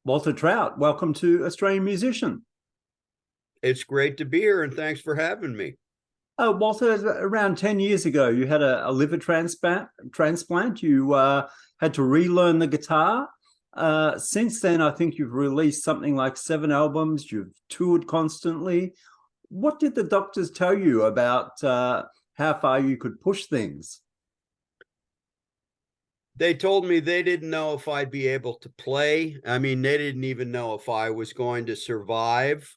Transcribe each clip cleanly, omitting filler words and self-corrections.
Walter Trout, welcome to Australian Musician. It's great to be here, and thanks for having me. Walter, around 10 years ago, you had a liver transplant. You had to relearn the guitar. Since then, I think you've released something like 7 albums. You've toured constantly. What did the doctors tell you about how far you could push things? They told me they didn't know if I'd be able to play. I mean, they didn't even know if I was going to survive.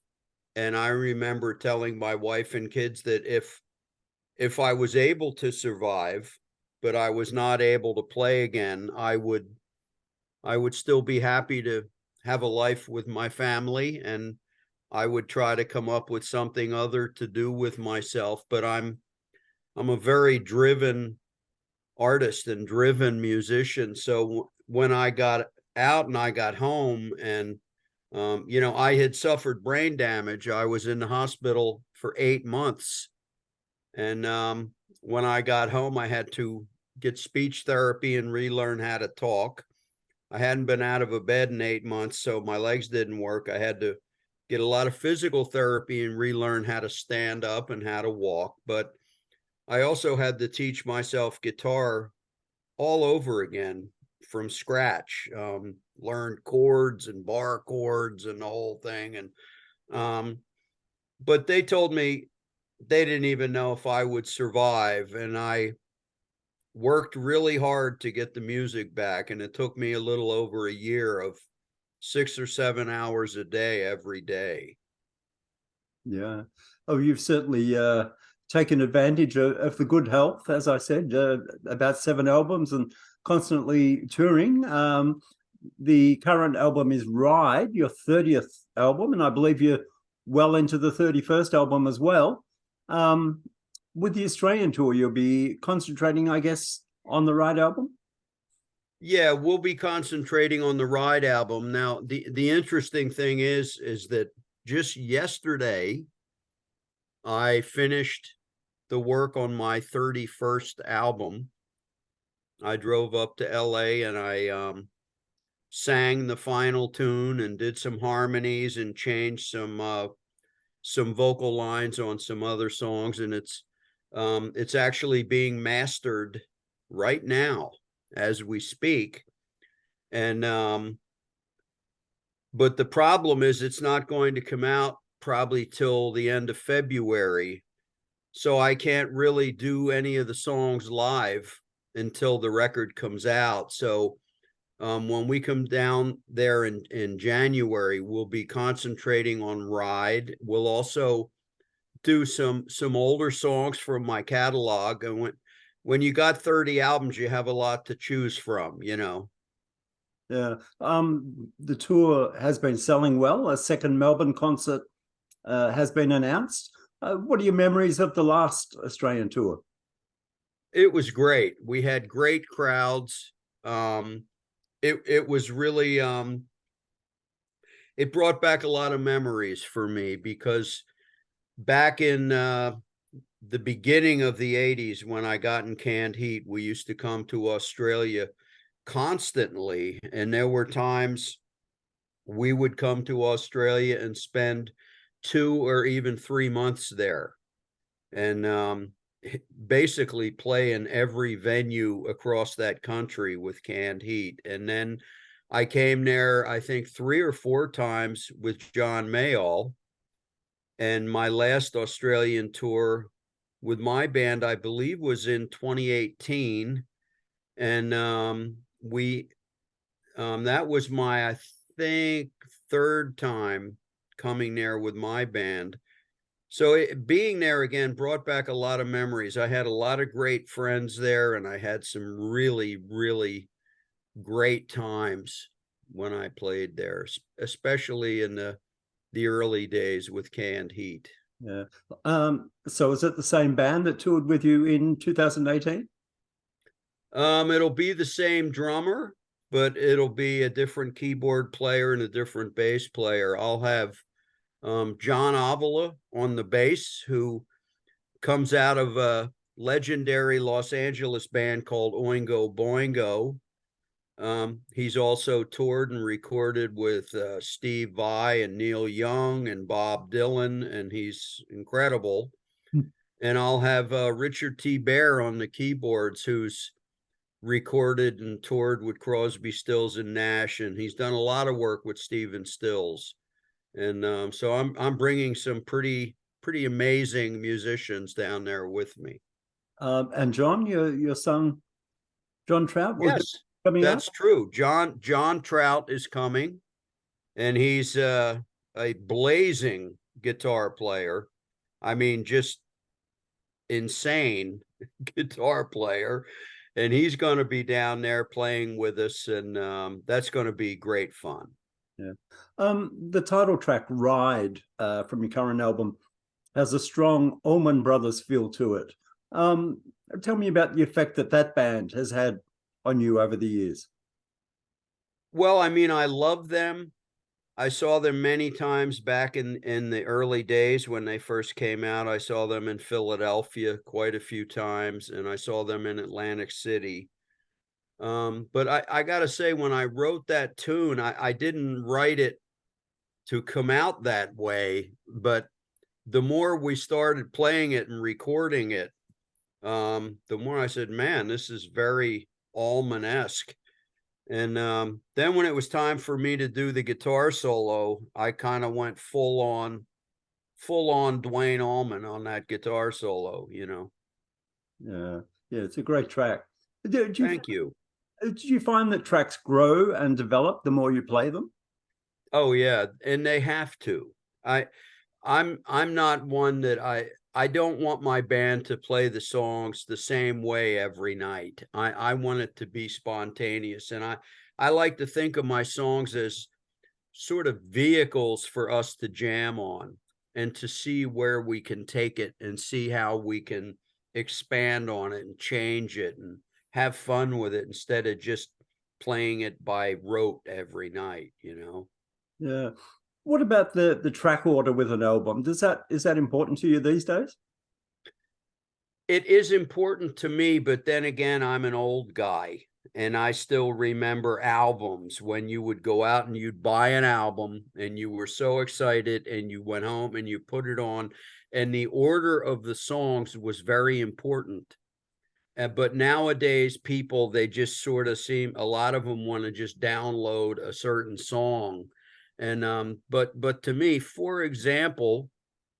And I remember telling my wife and kids that if I was able to survive, but I was not able to play again, I would still be happy to have a life with my family, and I would try to come up with something other to do with myself. But I'm a very driven artist and driven musician. So when I got out and I got home, and I had suffered brain damage. I was in the hospital for 8 months, and when I got home, I had to get speech therapy and relearn how to talk. I hadn't been out of a bed in 8 months, so my legs didn't work. I had to get a lot of physical therapy and relearn how to stand up and how to walk. But I also had to teach myself guitar all over again from scratch. Learned chords and bar chords and the whole thing. And but they told me they didn't even know if I would survive. And I worked really hard to get the music back. And it took me a little over a year of 6 or 7 hours a day every day. Yeah. Oh, you've certainly taken advantage of the good health, as I said, about 7 albums and constantly touring. The current album is Ride, your 30th album, and I believe you're well into the 31st album as well. With the Australian tour, you'll be concentrating, I guess, on the Ride album? Yeah, we'll be concentrating on the Ride album. Now, the interesting thing is that just yesterday I finished the work on my 31st album. I drove up to LA and I sang the final tune and did some harmonies and changed some vocal lines on some other songs, and it's actually being mastered right now as we speak. And but the problem is it's not going to come out probably till the end of February. So I can't really do any of the songs live until the record comes out. So when we come down there in January, we'll be concentrating on Ride. We'll also do some older songs from my catalog. And when you got 30 albums, you have a lot to choose from. Yeah. The tour has been selling well. A second Melbourne concert has been announced. What are your memories of the last Australian tour? It was great. We had great crowds. It was really it brought back a lot of memories for me, because back in the beginning of the 80s, when I got in Canned Heat, we used to come to Australia constantly, and there were times we would come to Australia and spend 2 or even 3 months there, and basically play in every venue across that country with Canned Heat. And then I came there, I think 3 or 4 times with John Mayall, and my last Australian tour with my band, I believe, was in 2018. And we that was my, I think, third time coming there with my band. So being there again brought back a lot of memories. I had a lot of great friends there, and I had some really, really great times when I played there, especially in the early days with Canned Heat. Yeah. So is it the same band that toured with you in 2018? It'll be the same drummer, but it'll be a different keyboard player and a different bass player. I'll have John Avila on the bass, who comes out of a legendary Los Angeles band called Oingo Boingo. He's also toured and recorded with Steve Vai and Neil Young and Bob Dylan, and he's incredible. And I'll have Richard T. Bear on the keyboards, who's recorded and toured with Crosby, Stills, and Nash, and he's done a lot of work with Stephen Stills. And so I'm bringing some pretty amazing musicians down there with me. And John, your son, John Trout, will Yes, coming up. that's true. John Trout is coming, and he's a blazing guitar player. I mean, just insane guitar player. And he's going to be down there playing with us, and that's going to be great fun. Yeah. The title track "Ride" from your current album has a strong Allman Brothers feel to it. Tell me about the effect that band has had on you over the years. Well, I mean, I love them. I saw them many times back in the early days when they first came out. I saw them in Philadelphia quite a few times, and I saw them in Atlantic City. But I got to say, when I wrote that tune, I didn't write it to come out that way. But the more we started playing it and recording it, the more I said, man, this is very Allman-esque. And then when it was time for me to do the guitar solo, I kind of went full on Dwayne Allman on that guitar solo, you know. Yeah, it's a great track. Thank you. Did you find that tracks grow and develop the more you play them? Oh yeah, and they have to. I'm not one that I don't want my band to play the songs the same way every night. I want it to be spontaneous, and I like to think of my songs as sort of vehicles for us to jam on and to see where we can take it and see how we can expand on it and change it and have fun with it instead of just playing it by rote every night, you know. Yeah. What about the track order with an album? Is that important to you these days? It is important to me, but then again, I'm an old guy, and I still remember albums when you would go out and you'd buy an album and you were so excited and you went home and you put it on, and the order of the songs was very important. But nowadays, people, they just sort of seem, a lot of them want to just download a certain song. And but to me, for example,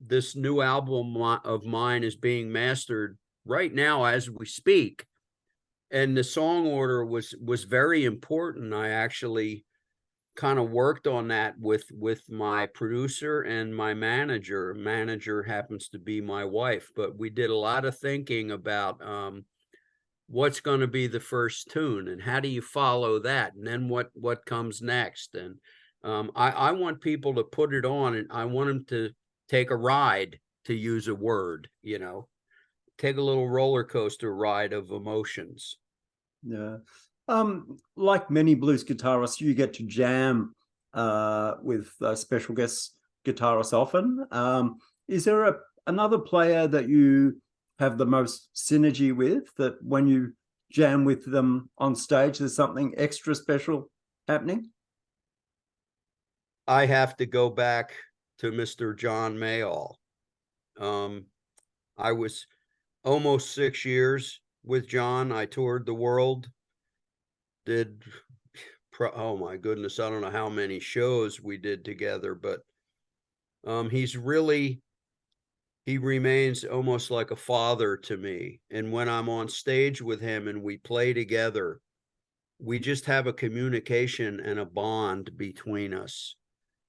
this new album of mine is being mastered right now as we speak, and the song order was very important. I actually kind of worked on that with my producer and my manager. Manager happens to be my wife, but we did a lot of thinking about what's going to be the first tune and how do you follow that, and then what comes next. And I want people to put it on, and I want them to take a ride, to use a word, you know, take a little roller coaster ride of emotions. Yeah. Like many blues guitarists, you get to jam with special guest guitarists often. Is there another player that you have the most synergy with, that when you jam with them on stage, there's something extra special happening? I have to go back to Mr. John Mayall. I was almost 6 years with John. I toured the world, did, oh my goodness, I don't know how many shows we did together, but he remains almost like a father to me. And when I'm on stage with him and we play together, we just have a communication and a bond between us.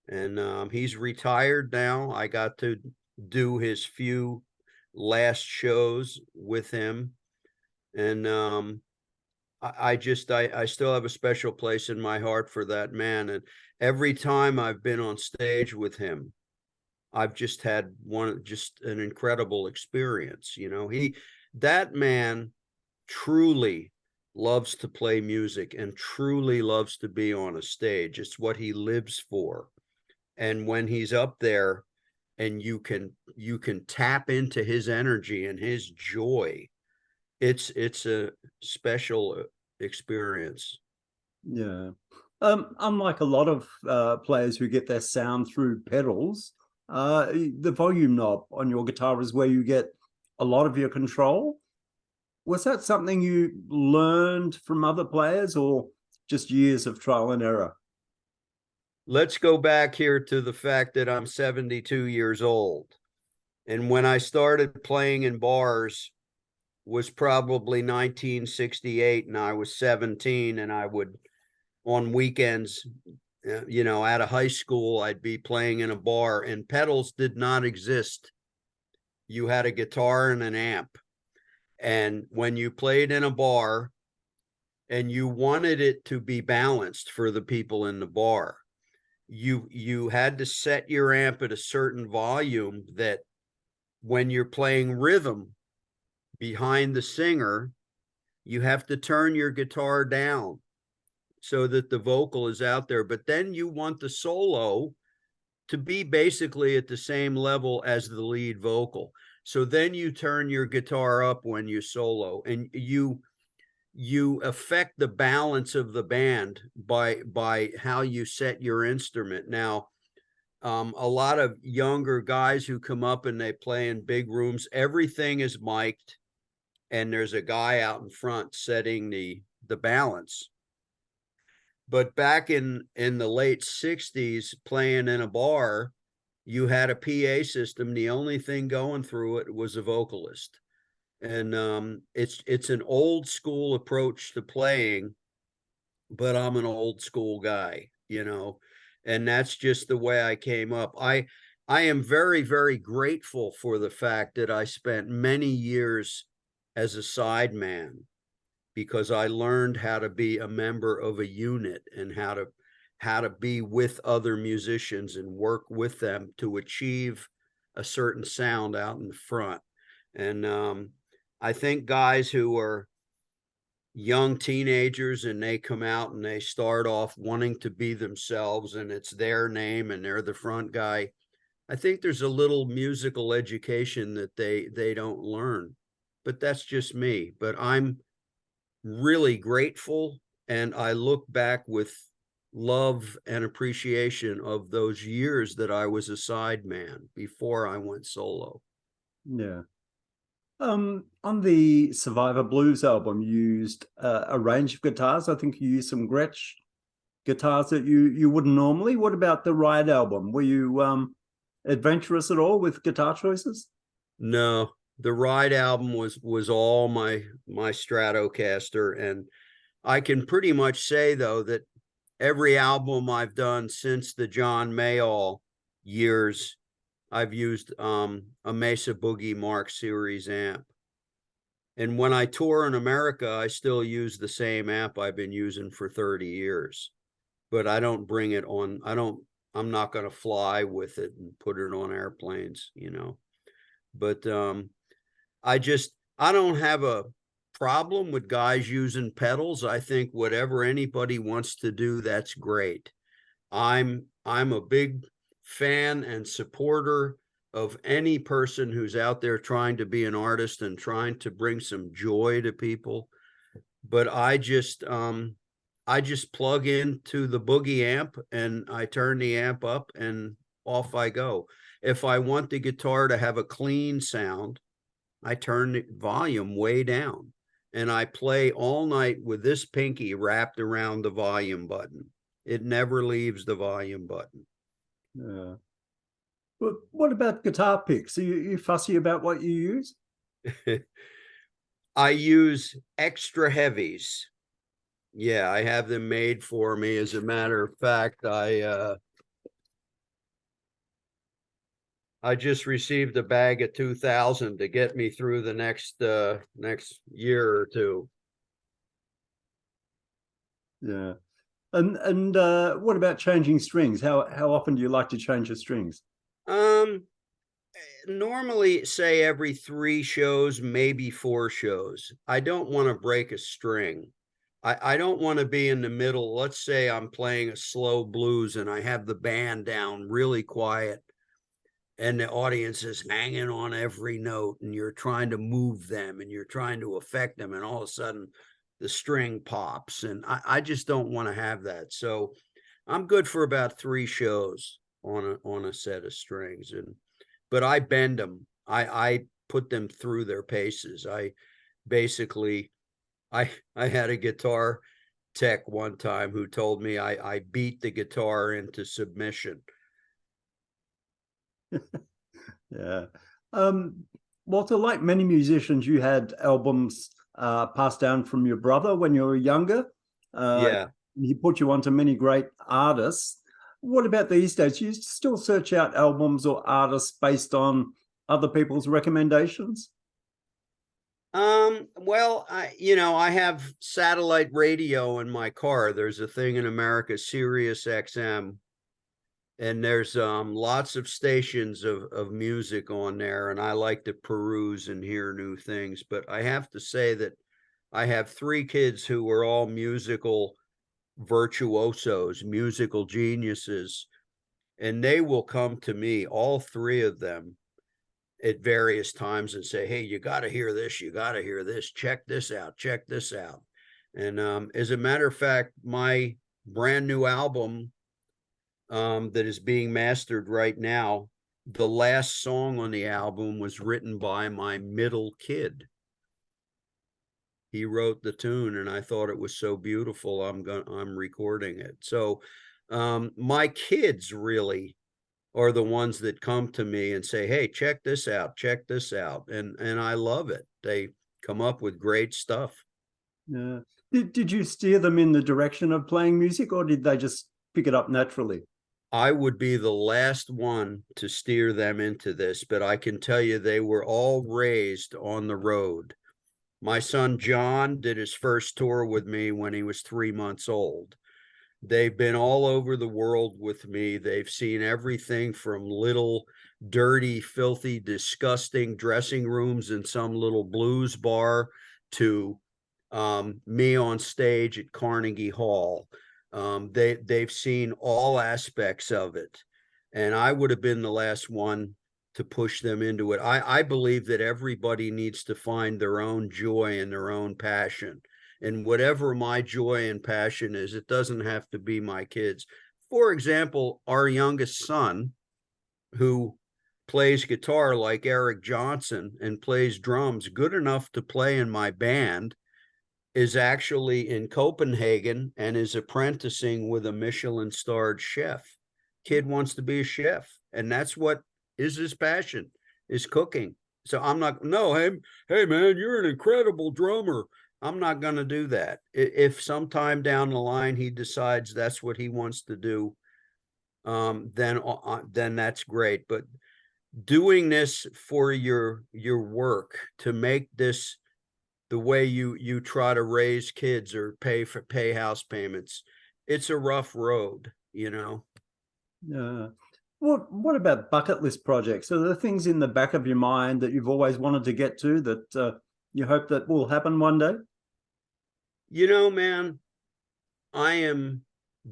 And he's retired now. I got to do his few last shows with him. And I still have a special place in my heart for that man. And every time I've been on stage with him, I've just had just an incredible experience. You know, that man truly loves to play music and truly loves to be on a stage. It's what he lives for. And when he's up there and you can tap into his energy and his joy, it's a special experience. Yeah. Unlike a lot of players who get their sound through pedals, the volume knob on your guitar is where you get a lot of your control. Was that something you learned from other players or just years of trial and error? Let's go back here to the fact that I'm 72 years old. And when I started playing in bars was probably 1968, and I was 17, and I would, on weekends, out of high school, I'd be playing in a bar, and pedals did not exist. You had a guitar and an amp. And when you played in a bar and you wanted it to be balanced for the people in the bar, you had to set your amp at a certain volume that when you're playing rhythm behind the singer, you have to turn your guitar down so that the vocal is out there. But then you want the solo to be basically at the same level as the lead vocal. So then you turn your guitar up when you solo, and you affect the balance of the band by how you set your instrument. Now, a lot of younger guys who come up and they play in big rooms, everything is mic'd, and there's a guy out in front setting the balance. But back in the late 60s, playing in a bar, you had a PA system. The only thing going through it was a vocalist. And it's an old school approach to playing, but I'm an old school guy, and that's just the way I came up. I am very, very grateful for the fact that I spent many years as a sideman, because I learned how to be a member of a unit and how to be with other musicians and work with them to achieve a certain sound out in the front. And I think guys who are young teenagers and they come out and they start off wanting to be themselves and it's their name and they're the front guy, I think there's a little musical education that they don't learn. But that's just me. But I'm really grateful, and I look back with love and appreciation of those years that I was a sideman before I went solo. Yeah. On the Survivor Blues album, you used a range of guitars. I think you used some Gretsch guitars that you wouldn't normally. What about the Riot album? Were you adventurous at all with guitar choices? No, the Ride album was all my Stratocaster, and I can pretty much say though that every album I've done since the John Mayall years, I've used a Mesa Boogie Mark Series amp. And when I tour in America, I still use the same amp I've been using for 30 years. But I don't bring it on. I'm not going to fly with it and put it on airplanes, But I don't have a problem with guys using pedals. I think whatever anybody wants to do, that's great. I'm a big fan and supporter of any person who's out there trying to be an artist and trying to bring some joy to people. But I just plug into the Boogie amp and I turn the amp up and off I go. If I want the guitar to have a clean sound, I turn the volume way down and I play all night with this pinky wrapped around the volume button. It never leaves the volume button. Yeah. But what about guitar picks? Are you fussy about what you use? I use extra heavies. Yeah, I have them made for me. As a matter of fact, I just received a bag of 2,000 to get me through the next year or two. Yeah. And what about changing strings? How often do you like to change your strings? Normally say every 3 shows, maybe 4 shows. I don't want to break a string. I don't want to be in the middle. Let's say I'm playing a slow blues and I have the band down really quiet and the audience is hanging on every note and you're trying to move them and you're trying to affect them, and all of a sudden the string pops, and I just don't want to have that. So I'm good for about 3 shows on a set of strings, but I bend them. I put them through their paces. I basically I had a guitar tech one time who told me I beat the guitar into submission. Yeah. Walter, like many musicians, you had albums passed down from your brother when you were younger. Yeah. He put you onto many great artists. What about these days? Do you still search out albums or artists based on other people's recommendations? Well, I have satellite radio in my car. There's a thing in America, Sirius XM, and there's lots of stations of music on there, and I like to peruse and hear new things. But I have to say that I have 3 kids who are all musical virtuosos, musical geniuses, and they will come to me, all 3 of them, at various times and say, "Hey, you got to hear this. You got to hear this. Check this out. Check this out." And as a matter of fact, my brand new album that is being mastered right now, the last song on the album was written by my middle kid. He wrote the tune, and I thought it was so beautiful. I'm recording it. So my kids really are the ones that come to me and say, "Hey, check this out, check this out." And I love it. They come up with great stuff. Yeah. Did you steer them in the direction of playing music, or did they just pick it up naturally? I would be the last one to steer them into this, but I can tell you they were all raised on the road. My son John did his first tour with me when he was 3 months old. They've been all over the world with me. They've seen everything from little dirty, filthy, disgusting dressing rooms in some little blues bar to me on stage at Carnegie Hall. They've seen all aspects of it, and I would have been the last one to push them into it. I believe that everybody needs to find their own joy and their own passion. And whatever my joy and passion is, it doesn't have to be my kids. For example, our youngest son, who plays guitar like Eric Johnson and plays drums good enough to play in my band, is actually in Copenhagen and is apprenticing with a Michelin-starred chef. Kid wants to be a chef, and that's what is his passion, is cooking. So I'm not, no, hey man, you're an incredible drummer. I'm not going to do that. If sometime down the line he decides that's what he wants to do, then that's great. But doing this for your work to make this the way you try to raise kids or pay house payments, it's a rough road, Yeah. What about bucket list projects? Are there things in the back of your mind that you've always wanted to get to that you hope that will happen one day? Man, I am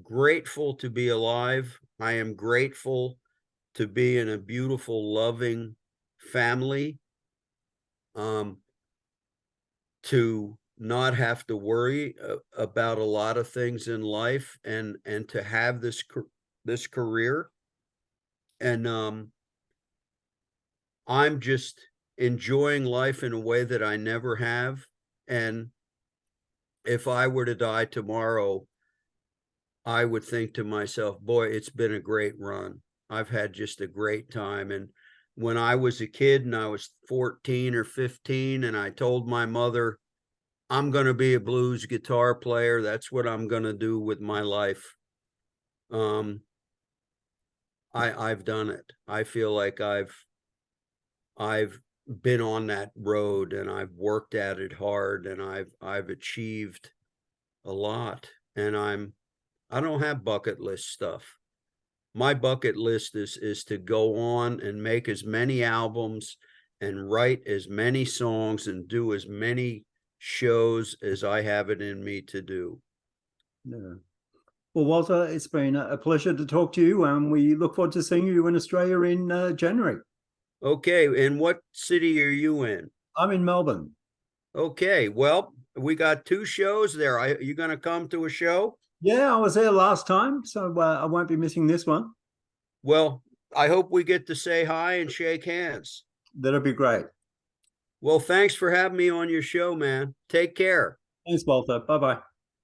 grateful to be alive. I am grateful to be in a beautiful, loving family. To not have to worry about a lot of things in life, and to have this career, and I'm just enjoying life in a way that I never have. And if I were to die tomorrow, I would think to myself, boy, it's been a great run. I've had just a great time. And when I was a kid and I was 14 or 15 and I told my mother, I'm going to be a blues guitar player, that's what I'm going to do with my life, I've done it. I feel like I've been on that road, and I've worked at it hard, and I've achieved a lot. And I don't have bucket list stuff. My bucket list is to go on and make as many albums and write as many songs and do as many shows as I have it in me to do. Yeah. Well, Walter, it's been a pleasure to talk to you, and we look forward to seeing you in Australia in January. Okay, and what city are you in? I'm in Melbourne. Okay, well, We got 2 shows there. You going to come to a show? Yeah, I was there last time, so I won't be missing this one. Well, I hope we get to say hi and shake hands. That'll be great. Well, thanks for having me on your show, man. Take care. Thanks, Walter. Bye-bye.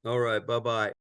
All right. Bye-bye.